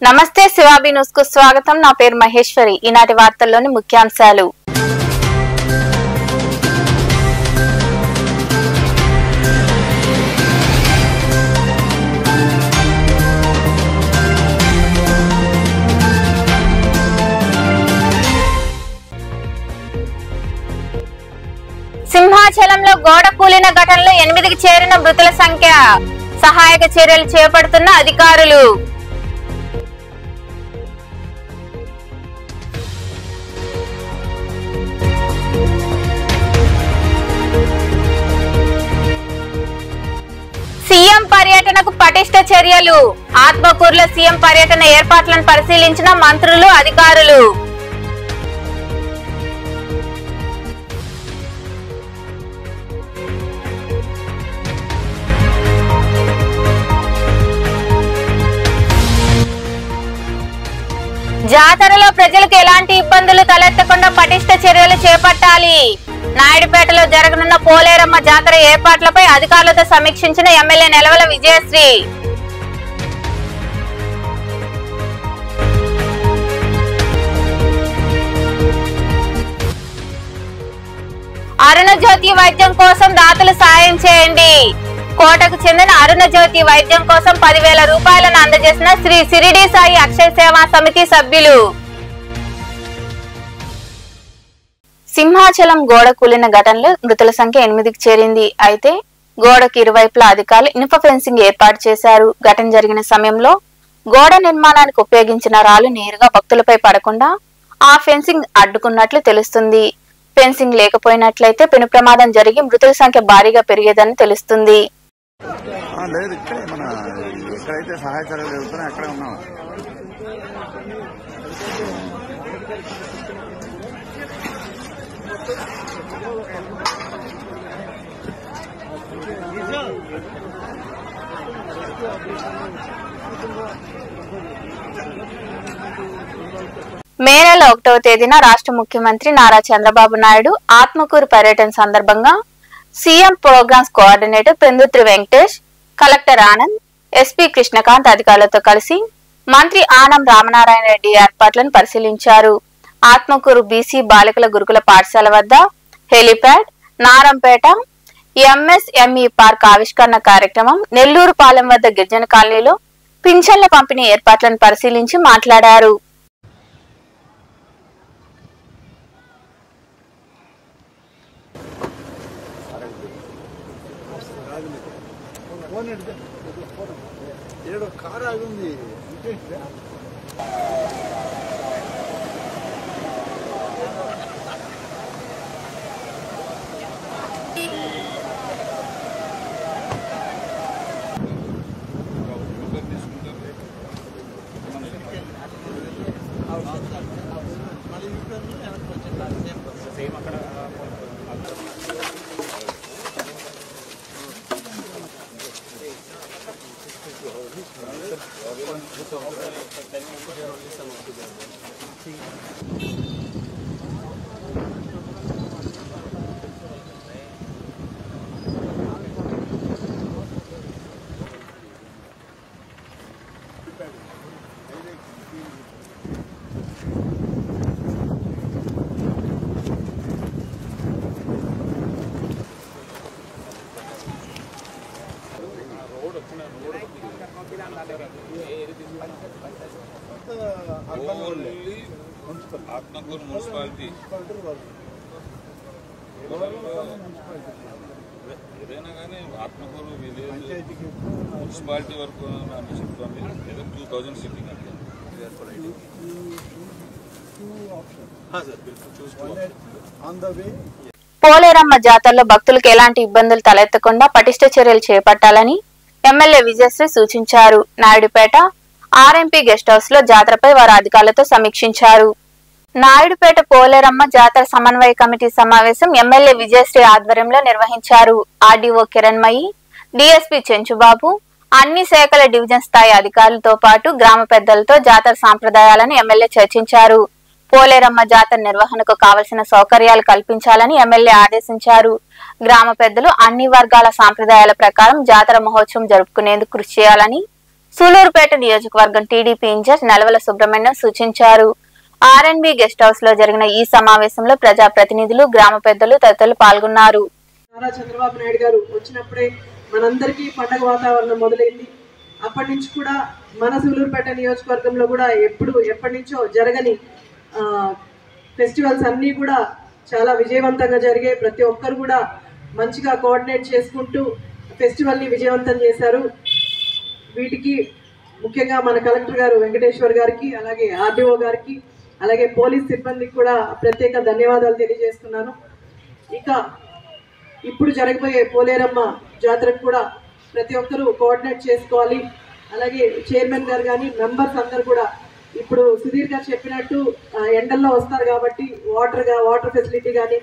నమస్తే శివాబి న్యూస్ కు స్వాగతం. నా పేరు మహేశ్వరి. ఈనాటి వార్తల్లోని ముఖ్యాంశాలు. సింహాచలంలో గోడ కూలిన ఘటనలో 8కి చేరిన మృతుల సంఖ్య. సహాయక చర్యలు చేపడుతున్న అధికారులు. సీఎం పర్యటనకు పటిష్ట చర్యలు. ఆత్మకూరులో సీఎం పర్యటన ఏర్పాట్లను పరిశీలించిన మంత్రులు, అధికారులు. జాతరలో ప్రజలకు ఎలాంటి ఇబ్బందులు తలెత్తకుండా పటిష్ట చర్యలు చేపట్టాలి. నాయుడుపేటలో జరగనున్న పోలేరమ్మ జాతర ఏర్పాట్లపై అధికారులతో సమీక్షించిన ఎమ్మెల్యే నెలవల విజయశ్రీ. అరుణజ్యోతి వైద్యం కోసం దాతలు సాయం చేయండి. కోటకు చెందిన అరుణజ్యోతి వైద్యం కోసం 10,000 రూపాయలను అందజేసిన శ్రీ సిరిడి సాయి అక్షయ సేవా సమితి సభ్యులు. సింహాచలం గోడ కూలిన ఘటనలో మృతుల సంఖ్య 8కి చేరింది. అయితే గోడకు ఇరువైపులా అధికారులు ఇనుప ఫెన్సింగ్ ఏర్పాటు చేశారు. ఘటన జరిగిన సమయంలో గోడ నిర్మాణానికి ఉపయోగించిన రాళ్లు నేరుగా భక్తులపై పడకుండా ఆ ఫెన్సింగ్ అడ్డుకున్నట్లు తెలుస్తుంది. ఫెన్సింగ్ లేకపోయినట్లయితే పెను ప్రమాదం జరిగి మృతుల సంఖ్య భారీగా పెరిగేదని తెలుస్తుంది. లేదు, ఇక్కడే మన ఎక్కడైతే సహాయ చర్యలు జరుగుతున్నాయో అక్కడే ఉన్నాం. మే నెల 1వ తేదీన రాష్ట్ర ముఖ్యమంత్రి నారా చంద్రబాబు నాయుడు ఆత్మకూరు పర్యటన సందర్భంగా CM programmes coordinator Pendurthi Venkatesh, collector Anand, SP Krishnakanth అధికారులతో కలిసి మంత్రి ఆనం రామనారాయణ రెడ్డి ఏర్పాట్లను పరిశీలించారు. ఆత్మకూరు బీసీ బాలికల గురుకుల పాఠశాల వద్ద హెలిప్యాడ్, నారంపేట ఎంఎస్ఎంఈ పార్క్ ఆవిష్కరణ కార్యక్రమం, నెల్లూరు పాలెం వద్ద గిరిజన కాలనీలో పింఛన్ల పంపిణీ ఏర్పాట్లను పరిశీలించి మాట్లాడారు. ఆత్మకూరు మున్సిపాలిటీ ఏదైనా కానీ ఆత్మకూరు విలేజ్ మున్సిపాలిటీ వరకు అని చెప్తాను. 2000 సిట్టింగ్ అంటే పోలేరమ్మ జాతరలో భక్తులకు ఎలాంటి ఇబ్బందులు తలెత్తకుండా పటిష్ట చర్యలు చేపట్టాలని ఎమ్మెల్యే విజయశ్రీ సూచించారు. నాయుడుపేట ఆర్ఎంపీ గెస్ట్ హౌస్ లో జాతరపై వారు అధికారులతో సమీక్షించారు. నాయుడుపేట పోలేరమ్మ జాతర సమన్వయ కమిటీ సమావేశం ఎమ్మెల్యే విజయశ్రీ ఆధ్వర్యంలో నిర్వహించారు. ఆర్డీఓ కిరణ్మయి, డీఎస్పీ చెంచుబాబు, అన్ని శాఖల డివిజన్ స్థాయి అధికారులతో పాటు గ్రామ పెద్దలతో జాతర సాంప్రదాయాలను ఎమ్మెల్యే చర్చించారు. పోలేరమ్మ జాతర నిర్వహణకు కావలసిన సౌకర్యాలు కల్పించాలని ఎమ్మెల్యే ఆదేశించారు. గ్రామ పెద్దలు అన్ని వర్గాల సాంప్రదాయాల ప్రకారం జాతర మహోత్సవం జరుపుకునేందుకు కృషి చేయాలని సూలూరుపేట నియోజకవర్గం టీడీపీ ఇన్ఛార్జ్ నలవల సుబ్రహ్మణ్యం సూచించారు. ఆర్ఎన్బి గెస్ట్ హౌస్ లో జరిగిన ఈ సమావేశంలో ప్రజాప్రతినిధులు, గ్రామ పెద్దలు తదితరులు పాల్గొన్నారు. చంద్రబాబు నాయుడు గారు వచ్చినప్పుడే మనందరికీ పండగ వాతావరణం మొదలైంది. అప్పటి నుంచి కూడా మన సూలూరుపేట నియోజకవర్గంలో కూడా ఎప్పటి నుంచో జరగని ఫెస్టివల్స్ అన్నీ కూడా చాలా విజయవంతంగా జరిగాయి. ప్రతి ఒక్కరు కూడా మంచిగా కోఆర్డినేట్ చేసుకుంటూ ఫెస్టివల్ని విజయవంతం చేశారు. వీటికి ముఖ్యంగా మన కలెక్టర్ గారు వెంకటేశ్వర్ గారికి, అలాగే ఆర్డీఓ గారికి, అలాగే పోలీస్ సిబ్బందికి కూడా ప్రత్యేక ధన్యవాదాలు తెలియజేస్తున్నాను. ఇక ఇప్పుడు జరగబోయే పోలేరమ్మ జాతరకు కూడా ప్రతి ఒక్కరూ కోఆర్డినేట్ చేసుకోవాలి. అలాగే చైర్మన్ గారు కానీ మెంబర్స్ అందరు కూడా ఇప్పుడు సుధీర్ గారు చెప్పినట్టు ఎండల్లో వస్తారు కాబట్టి వాటర్ ఫెసిలిటీ కానీ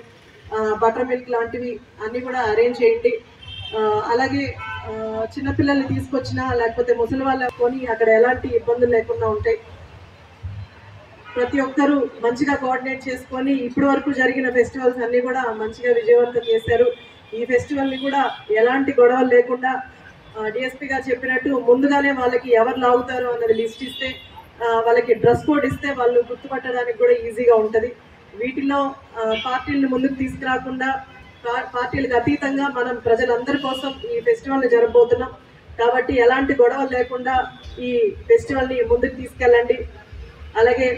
బటర్ మిల్క్ లాంటివి అన్నీ కూడా అరేంజ్ చేయండి. అలాగే చిన్నపిల్లల్ని తీసుకొచ్చినా లేకపోతే ముసలి వాళ్ళ కొని అక్కడ ఎలాంటి ఇబ్బందులు లేకుండా ఉంటాయి. ప్రతి ఒక్కరూ మంచిగా కోఆర్డినేట్ చేసుకొని ఇప్పటి వరకు జరిగిన ఫెస్టివల్స్ అన్నీ కూడా మంచిగా విజయవంతం చేశారు. ఈ ఫెస్టివల్ని కూడా ఎలాంటి గొడవలు లేకుండా డిఎస్పీ గారు చెప్పినట్టు ముందుగానే వాళ్ళకి ఎవరు లాగుతారు అన్నది లిస్ట్ ఇస్తే, వాళ్ళకి డ్రెస్ కోడ్ ఇస్తే వాళ్ళు గుర్తుపట్టడానికి కూడా ఈజీగా ఉంటుంది. వీటిలో పార్టీలను ముందుకు తీసుకురాకుండా పార్టీలకు అతీతంగా మనం ప్రజలందరి కోసం ఈ ఫెస్టివల్ని జరగబోతున్నాం కాబట్టి ఎలాంటి గొడవలు లేకుండా ఈ ఫెస్టివల్ని ముందుకు తీసుకెళ్ళండి. అలాగే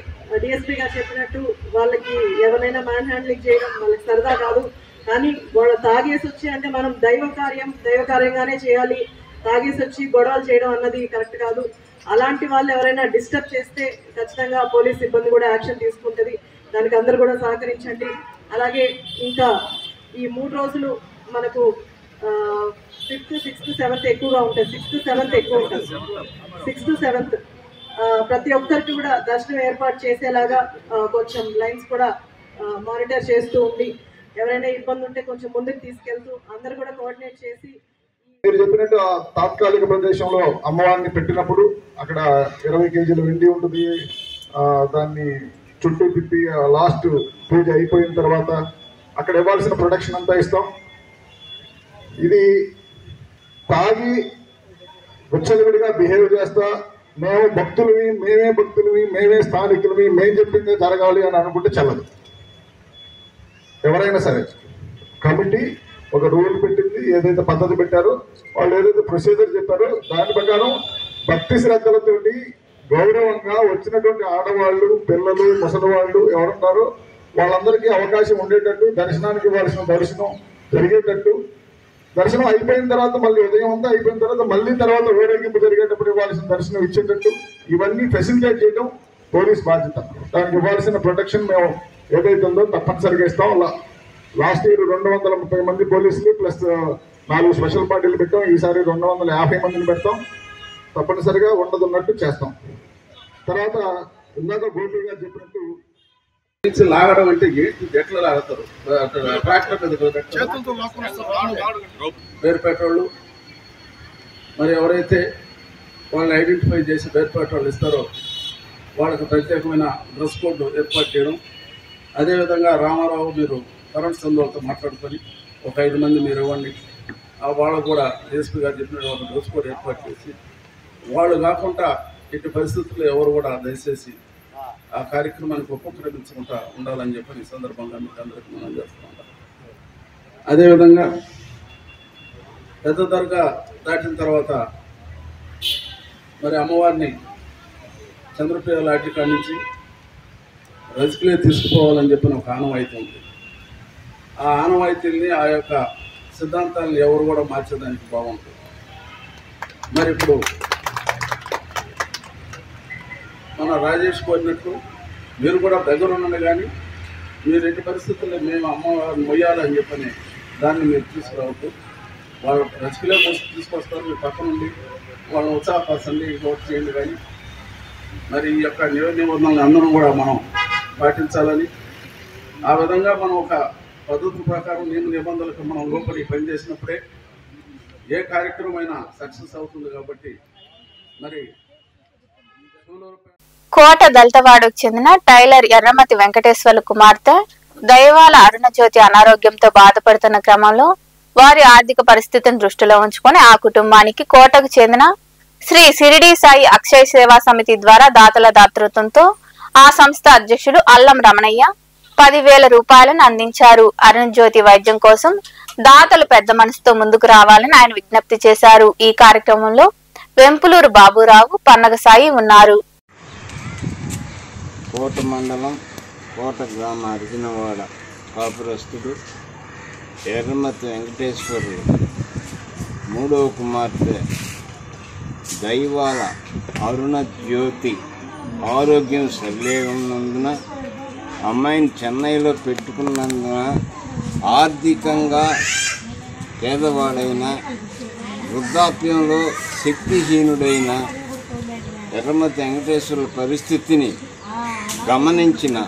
డిఎస్పీ గారు చెప్పినట్టు వాళ్ళకి ఎవరైనా మ్యాన్ హ్యాండ్లింగ్ చేయడం వాళ్ళకి సరదా కాదు, కానీ వాళ్ళు తాగేసి వచ్చి అంటే మనం దైవకార్యంగానే చేయాలి. తాగేసి వచ్చి గొడవలు చేయడం అన్నది కరెక్ట్ కాదు. అలాంటి వాళ్ళు ఎవరైనా డిస్టర్బ్ చేస్తే ఖచ్చితంగా పోలీస్ సిబ్బంది కూడా యాక్షన్ తీసుకుంటుంది. దానికి అందరూ కూడా సహకరించండి. అలాగే ఇంకా ఈ 3 రోజులు మనకు 5th, 6th, 7th ఎక్కువగా ఉంటుంది. 6th, 7th ఎక్కువ ఉంటుంది. 6th, 7th ప్రతి ఒక్కరికి కూడా దర్శనం ఏర్పాటు చేసేలాగా కొంచెం లైన్స్ కూడా మానిటర్ చేస్తూ ఉండి ఎవరైనా ఇబ్బంది ఉంటే కొంచెం ముందుకు తీసుకెళ్తూ అందరూ కూడా కోఆర్డినేట్ చేసి. మీరు చెప్పినట్టు ఆ తాత్కాలిక ప్రదేశంలో అమ్మవారిని పెట్టినప్పుడు అక్కడ 20 కేజీల వెండి ఉంటుంది. దాన్ని చుట్టూ తిప్పి లాస్ట్ పూజ అయిపోయిన తర్వాత అక్కడ ఇవ్వాల్సిన ప్రొటెక్షన్ అంతా ఇస్తాం. ఇది తాగి విచ్చలవిడిగా బిహేవ్ చేస్తా మేమే భక్తులవి, మేమే స్థానికులవి, మేము చెప్పిందే జరగాలి అని అనుకుంటే చల్లదు. ఎవరైనా సరే కమిటీ ఒక రూల్ పెట్టింది, ఏదైతే పద్ధతి పెట్టారో వాళ్ళు ఏదైతే ప్రొసీజర్ చెప్పారో దాని ప్రకారం భక్తి శ్రద్ధలతోటి గౌరవంగా వచ్చినటువంటి ఆడవాళ్ళు, పిల్లలు, ముసలివాళ్ళు ఎవరున్నారో వాళ్ళందరికీ అవకాశం ఉండేటట్టు దర్శనానికి ఇవ్వాల్సిన దర్శనం జరిగేటట్టు, దర్శనం అయిపోయిన తర్వాత మళ్ళీ ఉదయం అంతా అయిపోయిన తర్వాత మళ్ళీ తర్వాత ఊరేగింపు జరిగేటప్పుడు ఇవ్వాల్సిన దర్శనం ఇచ్చేటట్టు ఇవన్నీ ఫెసిలిటేట్ చేయడం పోలీస్ బాధ్యత. దానికి ఇవ్వాల్సిన ప్రొటెక్షన్ మేము ఏదైతే ఉందో తప్పనిసరిగా ఇస్తాం. లాస్ట్ ఇయర్ 230 మంది పోలీసులు ప్లస్ 4 స్పెషల్ పార్టీలు పెట్టాం. ఈసారి 250 మందిని పెడతాం. తప్పనిసరిగా ఉండదున్నట్టు చేస్తాం. తర్వాత ఇందాక గోపి గారు చెప్పినట్టు లాగడం అంటే ఎట్లా లాగుతారు? ట్రాక్టర్ పేరుపేటోళ్ళు మరి ఎవరైతే వాళ్ళని ఐడెంటిఫై చేసి పేరుపేటోళ్ళు ఇస్తారో వాళ్ళకి ప్రత్యేకమైన డ్రెస్ కోడ్ ఏర్పాటు చేయడం. అదేవిధంగా రామారావు మీరు కరెంట్ సందులతో మాట్లాడుకొని ఒక 5 మంది మీరు ఇవ్వండి. వాళ్ళకు కూడా డిఎస్పీ గారు చెప్పిన ఒక డ్రెస్ కోడ్ ఏర్పాటు చేసి వాళ్ళు కాకుండా ఇటు పరిస్థితుల్లో ఎవరు కూడా దయచేసి ఆ కార్యక్రమానికి ఉపక్రమించకుండా ఉండాలని చెప్పి ఈ సందర్భంగా మీకు అందరికీ మనం చేస్తూ ఉంటాం. అదేవిధంగా పెద్ద దర్గా దాటిన తర్వాత మరి అమ్మవారిని చంద్రప్రియ లాటి కాడి నుంచి రజకులే తీసుకుపోవాలని చెప్పిన ఒక ఆనవాయితీ ఉంది. ఆ ఆనవాయితీల్ని ఆ యొక్క సిద్ధాంతాలను ఎవరు కూడా మార్చేదానికి బాగుంటుంది. మరి ఇప్పుడు మన రాజేష్ కోరినట్టు మీరు కూడా దగ్గర ఉండండి, కానీ మీరు ఎట్టి పరిస్థితుల్లో మేము అమ్మవారిని మొయ్యాలని చెప్పని దాన్ని మీరు తీసుకురావద్దు. వాళ్ళు రజకులే తీసుకొస్తారు, మీ పక్క నుండి వాళ్ళని ఉత్సాహపరచండి, ఓట్ చేయండి. కానీ మరి ఈ యొక్క నిబంధనలు అందరూ కూడా మనం పాటించాలని, ఆ విధంగా మనం ఒక పద్ధతి ప్రకారం నిబంధనలకు మనం లోపలి పనిచేసినప్పుడే ఏ కార్యక్రమం అయినా సక్సెస్ అవుతుంది. కాబట్టి మరి కోట దళితవాడకు చెందిన టైలర్ ఎర్రమతి వెంకటేశ్వర్ల కుమార్తె దైవాల అరుణజ్యోతి అనారోగ్యంతో బాధపడుతున్న క్రమంలో వారి ఆర్థిక పరిస్థితిని దృష్టిలో ఉంచుకొని ఆ కుటుంబానికి కోటకు చెందిన శ్రీ షిరిడి సాయి అక్షయ సేవా సమితి ద్వారా దాతల దాతృత్వంతో ఆ సంస్థ అధ్యక్షుడు అల్లం రమణయ్య 10,000 రూపాయలను అందించారు. అరుణజ్యోతి వైద్యం కోసం దాతలు పెద్ద మనసుతో ముందుకు రావాలని ఆయన విజ్ఞప్తి చేశారు. ఈ కార్యక్రమంలో వెంపులూరు బాబురావు, పన్నగ సాయి ఉన్నారు. కోట మండలం కోట గ్రామ అర్జునవాడ కాపురస్తుడు ఎర్రమతి వెంకటేశ్వరుడు మూడవ కుమార్తె దైవాల అరుణజ్యోతి ఆరోగ్యం సరిలేనందున అమ్మాయిని చెన్నైలో పెట్టుకున్నందున ఆర్థికంగా పేదవాడైన వృద్ధాప్యంలో శక్తిహీనుడైన ఎర్రమతి వెంకటేశ్వరుల పరిస్థితిని గమనించిన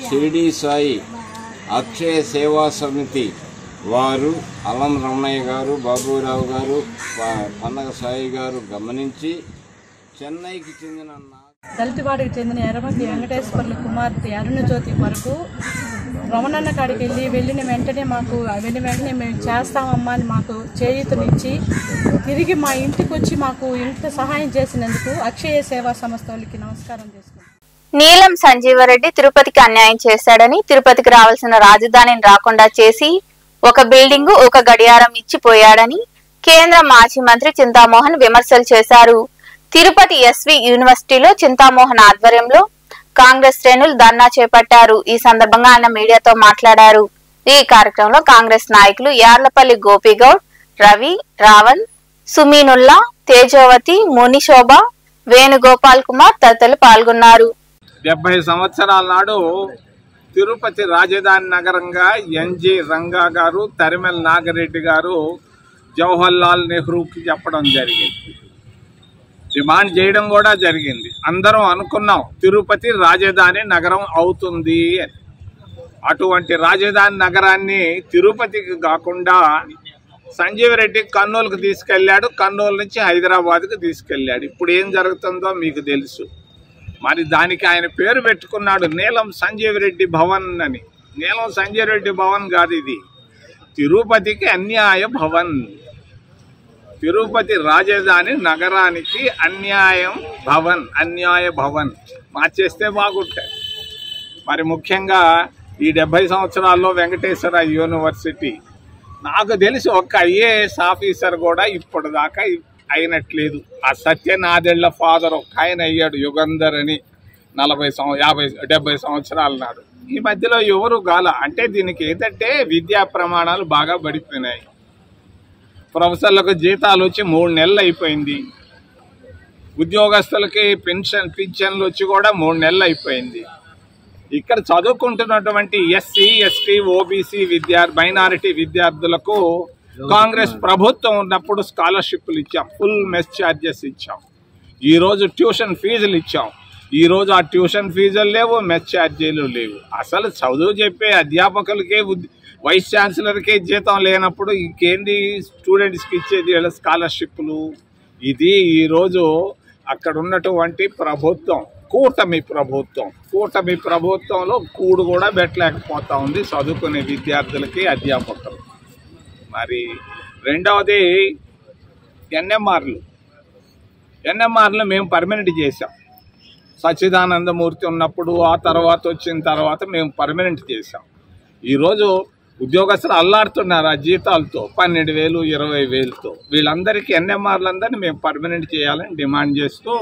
షిరిడి సాయి అక్షయ సేవా సమితి వారు అల్లం రమణయ్య గారు, బాబురావు గారు, పన్నగ సాయి గారు గమనించి చెన్నైకి చెందిన దళితవాడికి చెందిన ఎర్రమతి వెంకటేశ్వర్ల కుమార్తె అరుణజ్యోతి వరకు రమణన్న కాడికి వెళ్ళిన వెంటనే మేము చేస్తామమ్మా అని మాకు చేయూతనిచ్చి తిరిగి మా ఇంటికి వచ్చి మాకు ఇంత సహాయం చేసినందుకు అక్షయ సేవా సంస్థ వాళ్ళకి నమస్కారం చేసుకుంటాం. నీలం సంజీవరెడ్డి తిరుపతికి అన్యాయం చేశాడని, తిరుపతికి రావాల్సిన రాజధానిని రాకుండా చేసి ఒక బిల్డింగు, ఒక గడియారం ఇచ్చిపోయాడని కేంద్ర మాజీ మంత్రి చింతామోహన్ విమర్శలు చేశారు. తిరుపతి ఎస్వి యూనివర్సిటీలో చింతామోహన్ ఆధ్వర్యంలో కాంగ్రెస్ శ్రేణులు ధర్నా చేపట్టారు. ఈ సందర్భంగా ఆయన మీడియాతో మాట్లాడారు. ఈ కార్యక్రమంలో కాంగ్రెస్ నాయకులు యార్లపల్లి గోపిగౌడ్, రవి, రావణ్, సుమీనుల్లా, తేజవతి, మునిశోభ, వేణుగోపాల్ కుమార్ తదితరులు పాల్గొన్నారు. 70 సంవత్సరాల నాడు తిరుపతి రాజధాని నగరంగా ఎన్జి రంగా గారు, తరిమెల నాగిరెడ్డి గారు జవహర్లాల్ నెహ్రూకి చెప్పడం జరిగింది. డిమాండ్ చేయడం కూడా జరిగింది. అందరం అనుకున్నాం తిరుపతి రాజధాని నగరం అవుతుంది అని. అటువంటి రాజధాని నగరాన్ని తిరుపతికి కాకుండా సంజీవ్ రెడ్డి కర్నూలుకు తీసుకెళ్లాడు, కర్నూలు నుంచి హైదరాబాద్కు తీసుకెళ్లాడు. ఇప్పుడు ఏం జరుగుతుందో మీకు తెలుసు. మరి దానికి ఆయన పేరు పెట్టుకున్నాడు నీలం సంజీవ్ రెడ్డి భవన్ అని. నీలం సంజీవ్ రెడ్డి భవన్ కాదు, ఇది తిరుపతికి అన్యాయ భవన్. తిరుపతి రాజధాని నగరానికి అన్యాయ భవన్ మార్చేస్తే బాగుంటాయి. మరి ముఖ్యంగా ఈ 70 సంవత్సరాల్లో వెంకటేశ్వర యూనివర్సిటీ నాకు తెలిసి ఒక్క ఐఏఎస్ ఆఫీసర్ కూడా ఇప్పటిదాకా అయినట్లేదు. ఆ సత్యనాథెళ్ల ఫాదర్ ఒక్క ఆయన అయ్యాడు, యుగంధర్ అని, 70 సంవత్సరాల నాడు. ఈ మధ్యలో ఎవరు గాల. అంటే దీనికి ఏంటంటే విద్యా ప్రమాణాలు బాగా పడిపోయినాయి. ప్రొఫెసర్లకు జీతాలు వచ్చి 3 నెలలు అయిపోయింది. ఉద్యోగస్తులకి పింఛన్లు వచ్చి కూడా 3 నెలలు అయిపోయింది. ఇక్కడ చదువుకుంటున్నటువంటి ఎస్సీ, ఎస్టీ, ఓబీసీ మైనారిటీ విద్యార్థులకు కాంగ్రెస్ ప్రభుత్వం ఉన్నప్పుడు స్కాలర్షిప్లు ఇచ్చాం, ఫుల్ మెస్ ఛార్జెస్ ఇచ్చాం. ఈరోజు ట్యూషన్ ఫీజులు ఇచ్చాం. ఈరోజు ఆ ట్యూషన్ ఫీజులు లేవు, మెస్ ఛార్జీలు లేవు. అసలు చదువు చెప్పే అధ్యాపకులకే, వైస్ ఛాన్సలర్కే జీతం లేనప్పుడు ఇంకేంది స్టూడెంట్స్కి ఇచ్చేది వీళ్ళ స్కాలర్షిప్లు? ఇది ఈరోజు అక్కడ ఉన్నటువంటి ప్రభుత్వం కూటమి ప్రభుత్వంలో కూడు కూడా పెట్టలేకపోతా ఉంది చదువుకునే విద్యార్థులకి, అధ్యాపకులు. మరి రెండవది ఎన్ఎంఆర్లు మేము పర్మనెంట్ చేసాం. సచ్చిదానందమూర్తి ఉన్నప్పుడు, ఆ తర్వాత వచ్చిన తర్వాత మేము పర్మనెంట్ చేసాం. ఈరోజు ఉద్యోగస్తులు అల్లాడుతున్నారు ఆ జీతాలతో, 12,000, 20,000తో. వీళ్ళందరికీ ఎన్ఎంఆర్లందరినీ మేము పర్మనెంట్ చేయాలని డిమాండ్ చేస్తూ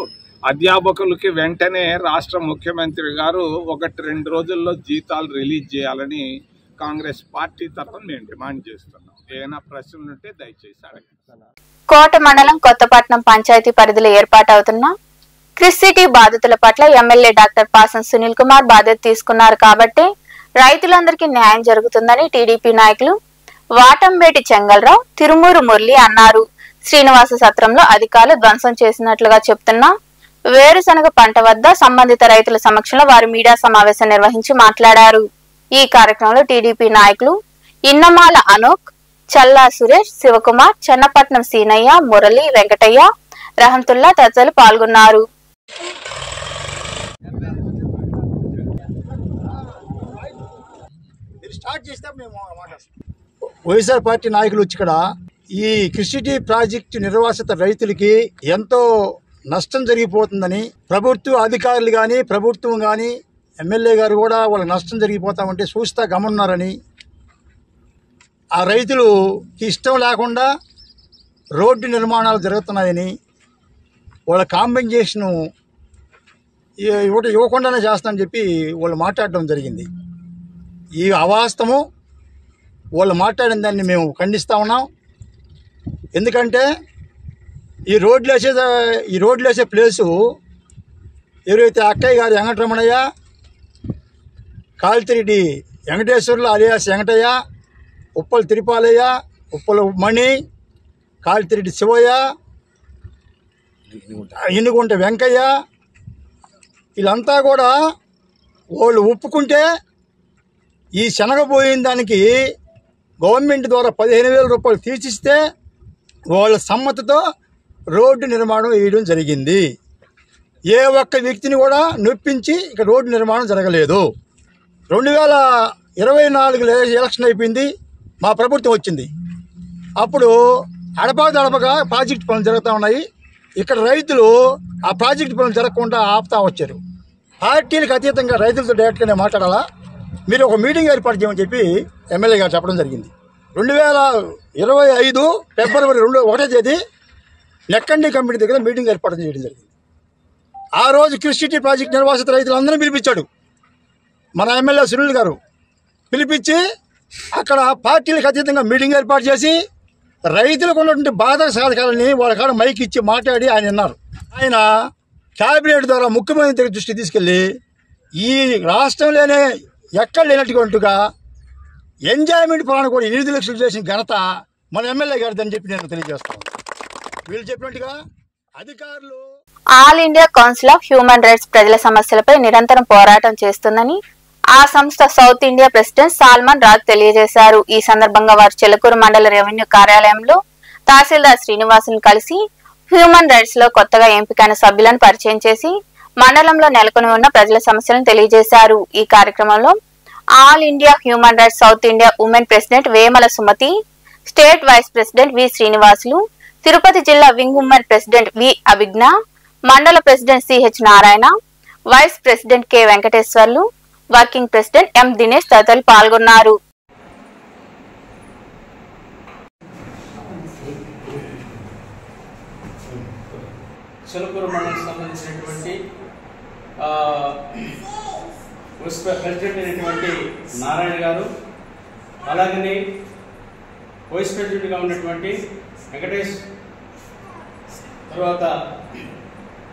అధ్యాపకులకి వెంటనే రాష్ట్ర ముఖ్యమంత్రి గారు 1-2 రోజుల్లో జీతాలు రిలీజ్ చేయాలని కాంగ్రెస్ పార్టీ తరఫున మేము డిమాండ్ చేస్తున్నాం. ఏమైనా ప్రశ్నలు ఉంటే దయచేసి అడగండి. కోట మండలం కొత్తపట్నం పంచాయతీ పరిధిలో ఏర్పాటవుతున్న క్రిస్ సిటీ బాధితుల పట్ల ఎమ్మెల్యే డాక్టర్ పాసం సునీల్ కుమార్ బాధ్యత తీసుకున్నారు కాబట్టి రైతులందరికీ న్యాయం జరుగుతుందని టీడీపీ నాయకులు వాటంబేటి చెంగల్రావు, తిరుమూరు మురళి అన్నారు. శ్రీనివాస సత్రంలో అధికారులు ధ్వంసం చేసినట్లుగా చెప్తున్న వేరుశనగ పంట వద్ద సంబంధిత రైతుల సమక్షంలో వారు మీడియా సమావేశం నిర్వహించి మాట్లాడారు. ఈ కార్యక్రమంలో టీడీపీ నాయకులు ఇన్నమాల అనోక్, చల్లా సురేష్, శివకుమార్, చెన్నపట్నం సీనయ్య, మురళి, వెంకటయ్య, రహంతుల్లా తదితరులు పాల్గొన్నారు. వైఎస్ఆర్ పార్టీ నాయకులు వచ్చి ఇక్కడ ఈ కృషి ప్రాజెక్టు నిర్వాసిత రైతులకి ఎంతో నష్టం జరిగిపోతుందని ప్రభుత్వ అధికారులు కానీ ప్రభుత్వం కానీ ఎమ్మెల్యే గారు కూడా వాళ్ళకి నష్టం జరిగిపోతామంటే చూస్తా గమనున్నారని ఆ రైతులకి ఇష్టం లేకుండా రోడ్డు నిర్మాణాలు జరుగుతున్నాయని వాళ్ళ కాంపెన్సేషను ఇవ్వకుండానే చేస్తానని చెప్పి వాళ్ళు మాట్లాడడం జరిగింది. ఈ అవాస్తవం వాళ్ళు మాట్లాడిన దాన్ని మేము ఖండిస్తూ ఉన్నాం. ఎందుకంటే ఈ రోడ్లు వేసే ప్లేసు ఎవరైతే అక్కయ్య గారు వెంకటరమణయ్య, కాల్తిరెడ్డి వెంకటేశ్వర్లు అలియాస్ వెంకటయ్య, ఉప్పల తిరుపాలయ్య, ఉప్పల మణి, కాల్తిరెడ్డి శివయ్య, ఇనుగుంట వెంకయ్య, వీళ్ళంతా కూడా వాళ్ళు ఒప్పుకుంటే ఈ శనగపోయిన దానికి గవర్నమెంట్ ద్వారా 15,000 రూపాయలు తీసిస్తే వాళ్ళ సమ్మతితో రోడ్డు నిర్మాణం వేయడం జరిగింది. ఏ ఒక్క వ్యక్తిని కూడా నొప్పించి ఇక రోడ్డు నిర్మాణం జరగలేదు. 2024 ఎలక్షన్ అయిపోయింది, మా ప్రభుత్వం వచ్చింది. అప్పుడు అడపగా ప్రాజెక్టు పనులు జరుగుతూ ఉన్నాయి. ఇక్కడ రైతులు ఆ ప్రాజెక్టు పనులు జరగకుండా ఆపుతా వచ్చారు. పార్టీలకు అతీతంగా రైతులతో డైరెక్ట్గానే మాట్లాడాలా, మీరు ఒక మీటింగ్ ఏర్పాటు చేయమని చెప్పి ఎమ్మెల్యే గారు చెప్పడం జరిగింది. 2025 ఫిబ్రవరి 1వ తేదీ నెక్కండి కంపెనీ దగ్గర మీటింగ్ ఏర్పాటు చేయడం జరిగింది. ఆ రోజు కృషి ప్రాజెక్ట్ నిర్వాసిత రైతులందరినీ పిలిపించాడు మన ఎమ్మెల్యే సునీల్ గారు. పిలిపించి అక్కడ పార్టీలకు అతీతంగా మీటింగ్ ఏర్పాటు చేసి రైతులకు ఉన్నటువంటి బాధ సాధకాలని వాళ్ళ కాడ మైక్ ఇచ్చి మాట్లాడి ఆయన విన్నారు. ఆయన క్యాబినెట్ ద్వారా ముఖ్యమంత్రి దృష్టి తీసుకెళ్ళి ఈ రాష్ట్రంలోనే ఎక్కడ లేనట్టుగా ఎంజాయ్మెంట్ ప్లాన్ కూడా 8 లక్షలు చేసిన ఘనత మన ఎమ్మెల్యే గారిదని చెప్పి నేను తెలియజేస్తాను. వీళ్ళు చెప్పినట్టుగా అధికారులు All India council of human Rights ప్రజల సమస్యలపై నిరంతరం పోరాటం చేస్తుందని ఆ సంస్థ South India president Solomon Raj తెలియజేశారు. ఈ సందర్భంగా వారు చెలకూరు మండల రెవెన్యూ కార్యాలయంలో తహసీల్దార్ శ్రీనివాసును కలిసి హ్యూమన్ రైట్స్ లో కొత్తగా ఎంపికైన సభ్యులను పరిచయం చేసి మండలంలో నెలకొని ఉన్న ప్రజల సమస్యలను తెలియజేశారు. ఈ కార్యక్రమంలో All India Human Rights South India women president Vemala Sumathi, state vice president V Srinivasulu, Tirupati జిల్లా wing women president V Abhignya, మండల president CH Narayana, vice president K Venkateswarlu, working president M Dinesh తదితరులు పాల్గొన్నారు. చెలకూరు మండలానికి సంబంధించినటువంటి ప్రెసిడెంట్ అయినటువంటి నారాయణ గారు, అలాగనే వైస్ ప్రెసిడెంట్గా ఉన్నటువంటి వెంకటేష్, తర్వాత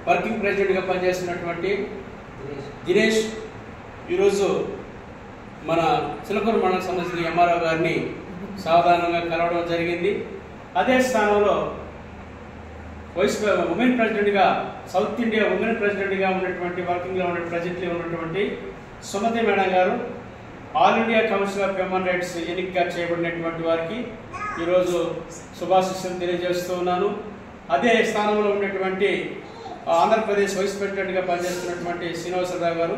వర్కింగ్ ప్రెసిడెంట్గా పనిచేస్తున్నటువంటి దినేష్ ఈరోజు మన చిలకూరు మండలానికి సంబంధించిన ఎంఆర్ఓ గారిని సాధారణంగా కలవడం జరిగింది. అదే స్థానంలో ఉమెన్ ప్రెసిడెంట్గా సౌత్ ఇండియా ఉమెన్ ప్రెసిడెంట్గా ఉన్నటువంటి వర్కింగ్లో ఉన్న ప్రెసిడెంట్లో ఉన్నటువంటి సుమతి మేడం గారు, all India council of human rights ఎన్నికగా చేయబడినటువంటి వారికి ఈరోజు శుభాశీస్సులు తెలియజేస్తూ ఉన్నాను. అదే స్థానంలో ఉన్నటువంటి ఆంధ్రప్రదేశ్ వైస్ ప్రెసిడెంట్గా పనిచేస్తున్నటువంటి శ్రీనివాసరావు గారు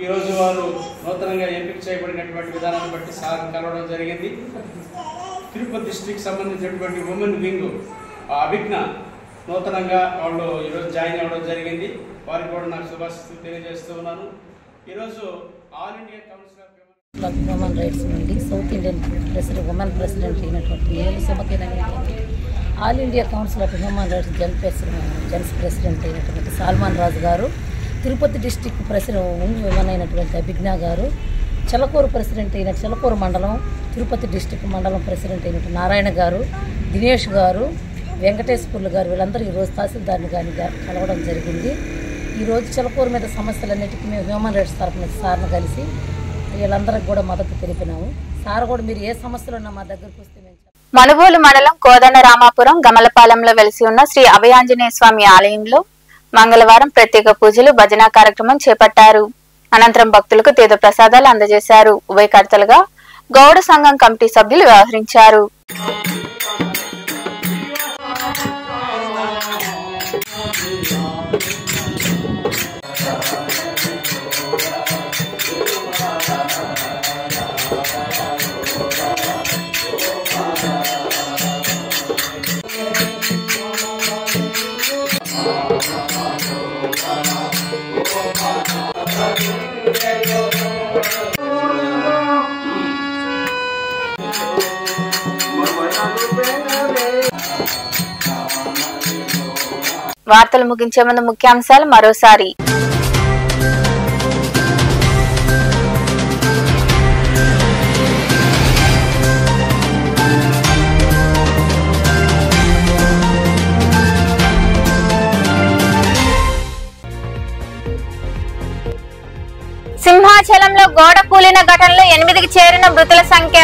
ఈరోజు వారు నూతనంగా ఎంపిక చేయబడినటువంటి విధానాన్ని బట్టి సార్ కలవడం జరిగింది. తిరుపతి డిస్ట్రిక్ట్ సంబంధించినటువంటి ఉమెన్ వింగ్ అభిజ్ఞ నూతనంగా వాళ్ళు ఈరోజు జాయిన్ అవ్వడం జరిగింది. వారికి కూడా నాకు శుభాశీస్సులు తెలియజేస్తూ ఉన్నాను. ఈరోజు all India council of human rights నుండి south Indian president women president అయినటువంటి ఏలు సుమతినని, all India council of human rights gents president అయినటువంటి సాల్మాన్ రాజు గారు, తిరుపతి డిస్టిక్ ప్రెసిడెంట్ ఉమెన్ అయినటువంటి అభిజ్ఞ గారు, చెలకూరు ప్రెసిడెంట్ అయిన చెలకూరు మండలం తిరుపతి డిస్టిక్ మండలం ప్రెసిడెంట్ అయినటువంటి నారాయణ గారు, దినేష్ గారు, వెంకటేశ్వర్లు గారు వీళ్ళందరూ ఈరోజు తహసీల్దార్ని కానీ కలవడం జరిగింది. ఈరోజు చెలకూరు మీద సమస్యలన్నిటికీ మేము హ్యూమన్ రైట్స్ తరఫున సార్ని కలిసి వీళ్ళందరికి కూడా మద్దతు తెలిపినాము. సార్ కూడా మీరు ఏ సమస్యలు ఉన్నా మా దగ్గరకు వస్తే మేము. మనుబోలు మండలం కోదండ రామాపురం గమలపాలెంలో వెలిసి ఉన్న శ్రీ అభయాంజనేయ స్వామి ఆలయంలో మంగళవారం ప్రత్యేక పూజలు భజన కార్యక్రమం చేపట్టారు. అనంతరం భక్తులకు తీర్థ ప్రసాదాలు అందజేశారు. ఉభయకర్తలుగా గౌడ సంఘం కమిటీ సభ్యులు వ్యవహరించారు. వార్తలు ముగించే ముందు ముఖ్యాంశాలు మరోసారి. సింహాచలంలో గోడ కూలిన ఘటనలో 8కి చేరిన మృతుల సంఖ్య.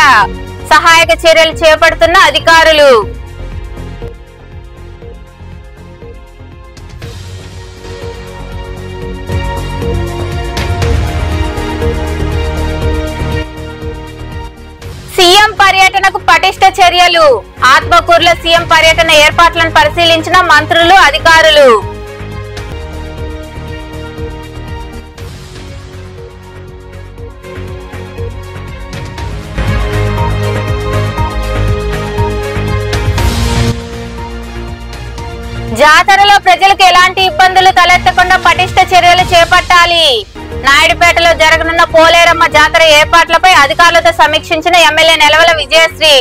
సహాయక చర్యలు చేపడుతున్న అధికారులు. సీఎం పర్యటనకు పటిష్ట చర్యలు. ఆత్మకూరులో సీఎం పర్యటన ఏర్పాట్లను పరిశీలించిన మంత్రులు, అధికారులు. జాతరలో ప్రజలకు ఎలాంటి ఇబ్బందులు తలెత్తకుండా పటిష్ట చర్యలు చేపట్టాలి. నాయుడుపేటలో జరగనున్న పోలేరమ్మ జాతర ఏర్పాట్లపై అధికారులతో సమీక్షించిన ఎమ్మెల్యే నెలవల విజయశ్రీ.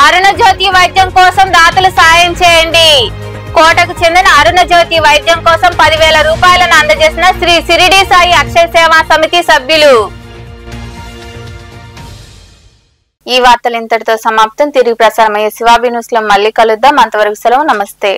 అరుణజ్యోతి వైద్యం కోసం దాతలు సాయం చేయండి. కోటకు చెందిన అరుణజ్యోతి వైద్యం కోసం 10,000 రూపాయలను అందజేసిన శ్రీ సిరిడి సాయి అక్షయ సేవా సమితి సభ్యులు. ఈ వార్తలు ఇంతటితో సమాప్తం. తిరిగి ప్రసారమయ్యే శివాబి న్యూస్ లో మళ్ళీ కలుద్దాం. అంతవరకు సెలవు. నమస్తే.